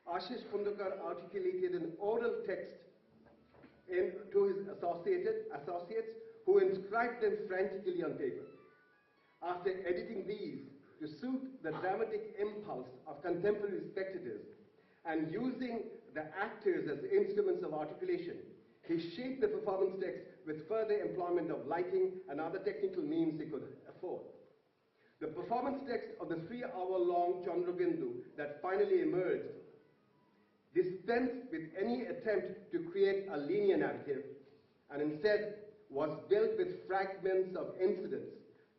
Ashish Khundekar articulated an oral text to his associates who inscribed them frantically on paper. After editing these to suit the dramatic impulse of contemporary spectators and using the actors as instruments of articulation, he shaped the performance text with further employment of lighting and other technical means he could afford. The performance text of the 3-hour-long Chandrabindu that finally emerged dispensed with any attempt to create a linear narrative and instead was built with fragments of incidents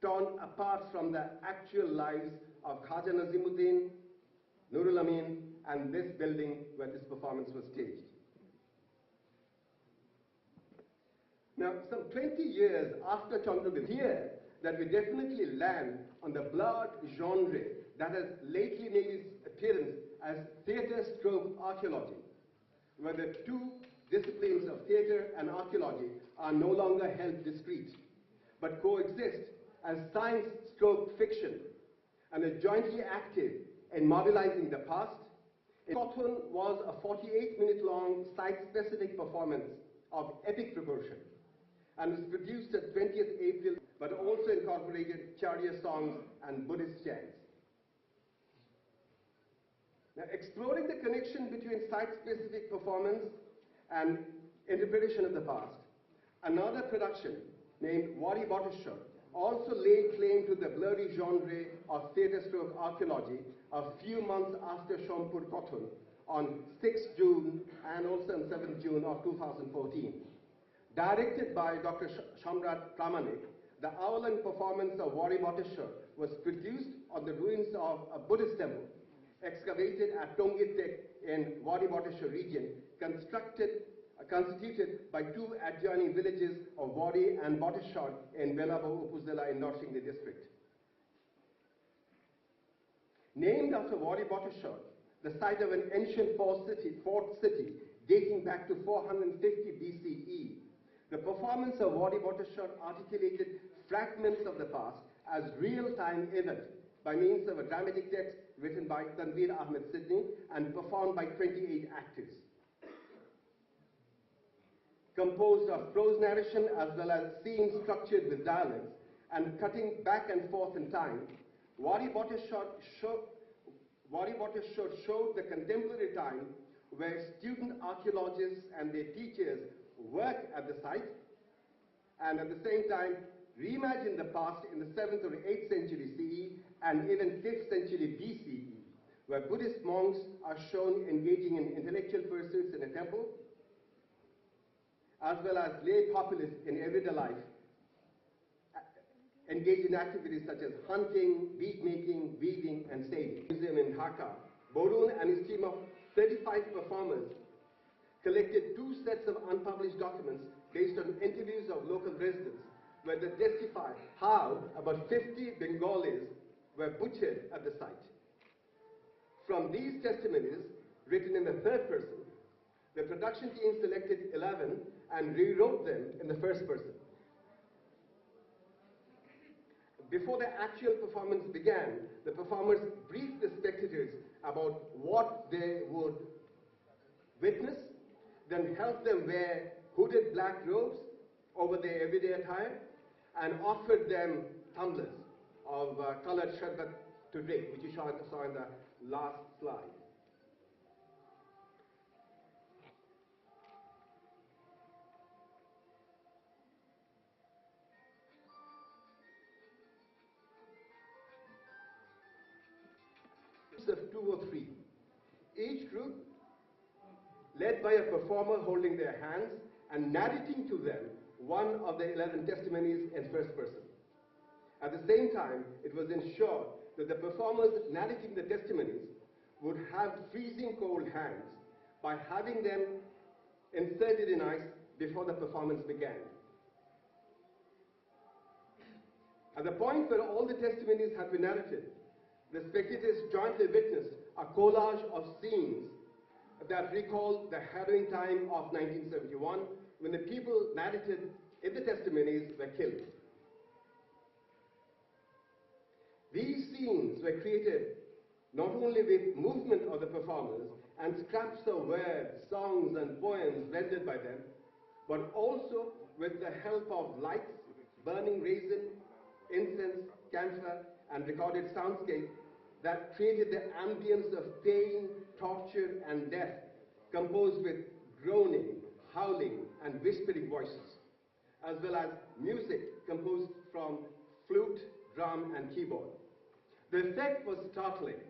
torn apart from the actual lives of Khaja Nazimuddin, Nurul Amin, and this building where this performance was staged. Now, some 20 years after Chandrabindu, here that we definitely land on the blurred genre that has lately made its appearance as theatre/archaeology, where the two disciplines of theatre and archaeology are no longer held discrete, but coexist as science/fiction and are jointly active in mobilizing the past. Kothon was a 48-minute-long site-specific performance of epic proportion and was produced at 20th April, but also incorporated Charya songs and Buddhist chants. Now, exploring the connection between site-specific performance and interpretation of the past, another production named Wadi Botishar also laid claim to the blurry genre of theatre/archaeology a few months after Shompur Kothon on 6 June and also on 7 June of 2014. Directed by Dr. Shamrat Pramanik, the hour-long performance of Wadi Botishar was produced on the ruins of a Buddhist temple excavated at Tongitek in Wadi Botishar region, constituted by two adjoining villages of Wadi and Botishar in Belabo Upuzela in North Singli district. Named after Wadi Botishar, the site of an ancient fort city dating back to 450 BCE, the performance of Wadi Botishar articulated fragments of the past as real-time event by means of a dramatic text written by Tanveer Ahmed Sidney and performed by 28 actors. Composed of prose narration as well as scenes structured with dialogues and cutting back and forth in time, Wadi Botishar showed the contemporary time where student archaeologists and their teachers work at the site and at the same time reimagine the past in the 7th or 8th century CE and even 5th century BCE, where Buddhist monks are shown engaging in intellectual pursuits in a temple, as well as lay populace in everyday life, engaged in activities such as hunting, bead making, weaving, and sailing. Museum in Dhaka, Borun and his team of 35 performers collected 2 sets of unpublished documents based on interviews of local residents, where they testify how about 50 Bengalis were butchered at the site. From these testimonies, written in the third person, the production team selected 11 and rewrote them in the first person. Before the actual performance began, the performers briefed the spectators about what they would witness, then helped them wear hooded black robes over their everyday attire, and offered them tumblers of colored sharbat to drink, which you saw in the last slide. Of 2 or 3. Each group led by a performer holding their hands and narrating to them one of the 11 testimonies in first person. At the same time, it was ensured that the performers narrating the testimonies would have freezing cold hands by having them inserted in ice before the performance began. At the point where all the testimonies had been narrated, the spectators jointly witnessed a collage of scenes that recalled the harrowing time of 1971 when the people narrated in the testimonies were killed. These scenes were created not only with movement of the performers and scraps of words, songs, and poems rendered by them, but also with the help of lights, burning resin, incense, camphor, and recorded soundscape that created the ambience of pain, torture, and death, composed with groaning, howling, and whispering voices, as well as music composed from flute, drum, and keyboard. The effect was startling.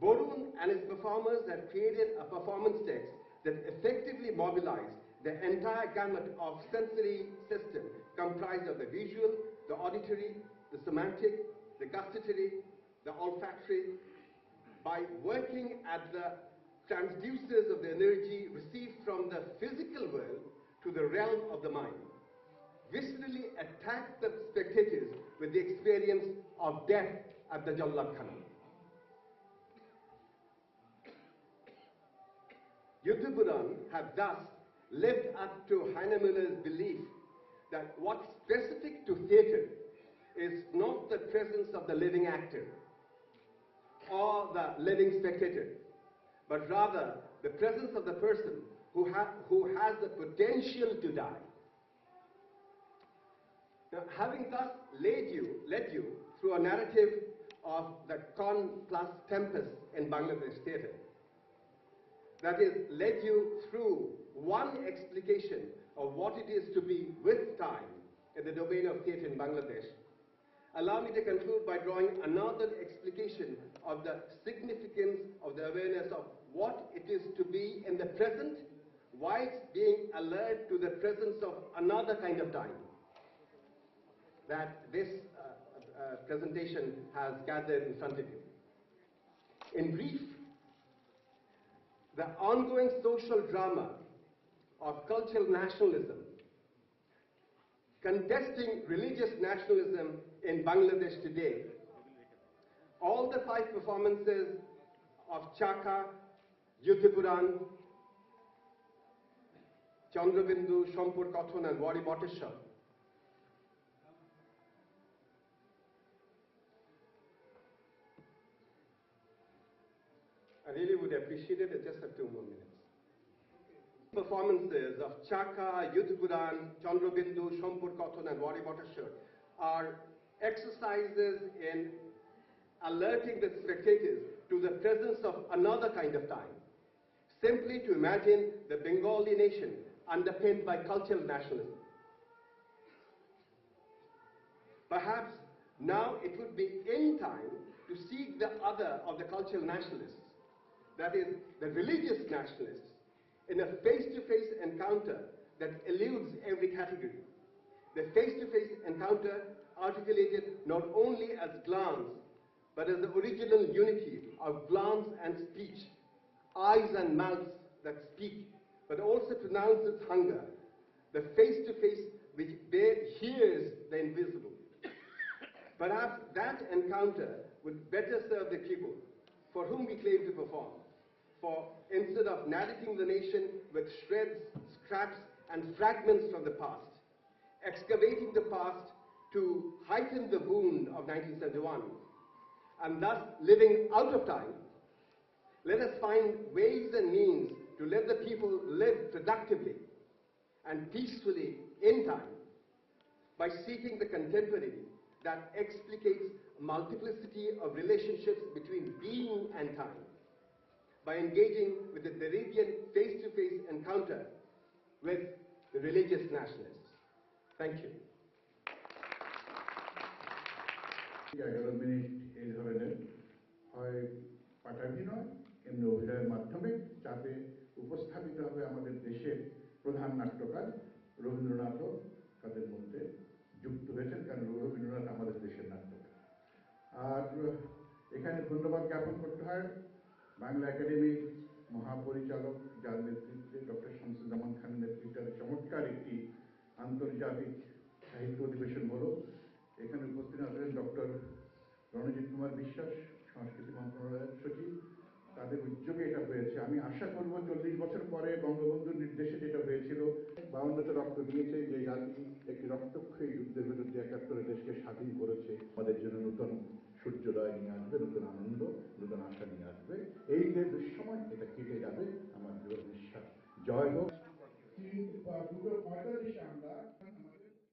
Borun and his performers had created a performance text that effectively mobilized the entire gamut of sensory system comprised of the visual, the auditory, the somatic, the gustatory, the olfactory, by working at the transducers of the energy received from the physical world to the realm of the mind, viscerally attacked the spectators with the experience of death at the Jallad Khana. Yuddhapuran have thus lived up to Heinemüller's belief that what's specific to theatre is not the presence of the living actor or the living spectator, but rather the presence of the person who has the potential to die. Now, having thus led you through a narrative of the con plus tempus in Bangladesh theatre, that is, led you through one explication of what it is to be with time in the domain of theatre in Bangladesh, allow me to conclude by drawing another explication of the significance of the awareness of what it is to be in the present, whilst being alert to the presence of another kind of time that this presentation has gathered in front of you. In brief, the ongoing social drama of cultural nationalism, contesting religious nationalism in Bangladesh today, all the 5 performances of Chaka, Yuddhapuran, Chandrabindu, Shampur Kathon, and Wari Bhattacharya I really would appreciate it. I just have 2 more minutes. Performances of Chaka, Yuddhapuran, Chandrabindu, Shampur Kathon, and Wari Bhattacharya are exercises in alerting the spectators to the presence of another kind of time. Simply to imagine the Bengali nation underpinned by cultural nationalism. Perhaps now it would be in time to seek the other of the cultural nationalists, that is, the religious nationalists, in a face-to-face encounter that eludes every category. The face-to-face encounter articulated not only as glance, but as the original unity of glance and speech, eyes and mouths that speak, but also pronounces hunger, the face-to-face which hears the invisible. Perhaps that encounter would better serve the people for whom we claim to perform. For instead of narrating the nation with shreds, scraps, and fragments from the past, excavating the past to heighten the wound of 1971, and thus living out of time, let us find ways and means to let the people live productively and peacefully in time by seeking the contemporary that explicates a multiplicity of relationships between being and time, by engaging with the Derridian face-to-face encounter with the religious nationalists. Thank you. 11 minute এই ধরনের হয় পাঠাভিনয় এমনি অভিনয়ের মাধ্যমে চাপে উপস্থাপিত হবে আমাদের দেশের প্রধান নাট্যকার রবীন্দ্রনাথও তাদের মধ্যে যুক্ত হয়েছেন, কারণ রবীন্দ্রনাথ আমাদের দেশের নাট্যকার। আর এখানে ধন্যবাদ জ্ঞাপন করতে হয় বাংলা একাডেমির মহাপরিচালক, যার নেতৃত্বে ডক্টর শামসুজ্জামান খানের নেতৃত্বে চমৎকার একটি আন্তর্জাতিক সাহিত্য অধিবেশন হলো। এখানে উপস্থিত আছেন ডক্টর রণজিৎ কুমার বিশ্বাস, সংস্কৃতি মন্ত্রণালয়ের সচিব, তাদের উদ্যোগে এটা হয়েছে। আমি আশা করব 40 বছর পরে বঙ্গবন্ধুর নির্দেশে যেটা হয়েছিল, 52তে রক্ত দিয়েছে যে জাতি একটি রক্তক্ষয়ী যুদ্ধের বিরুদ্ধে 71 দেশকে স্বাধীন করেছে, আমাদের জন্য নূতন সূর্যোদয় নিয়ে আসবে, নতুন আনন্দ, নতুন আশা নিয়ে আসবে। এই যে দুঃসময় এটা কেটে যাবে, আমার দৃঢ় বিশ্বাস। জয় হোক। 2:45 আমরা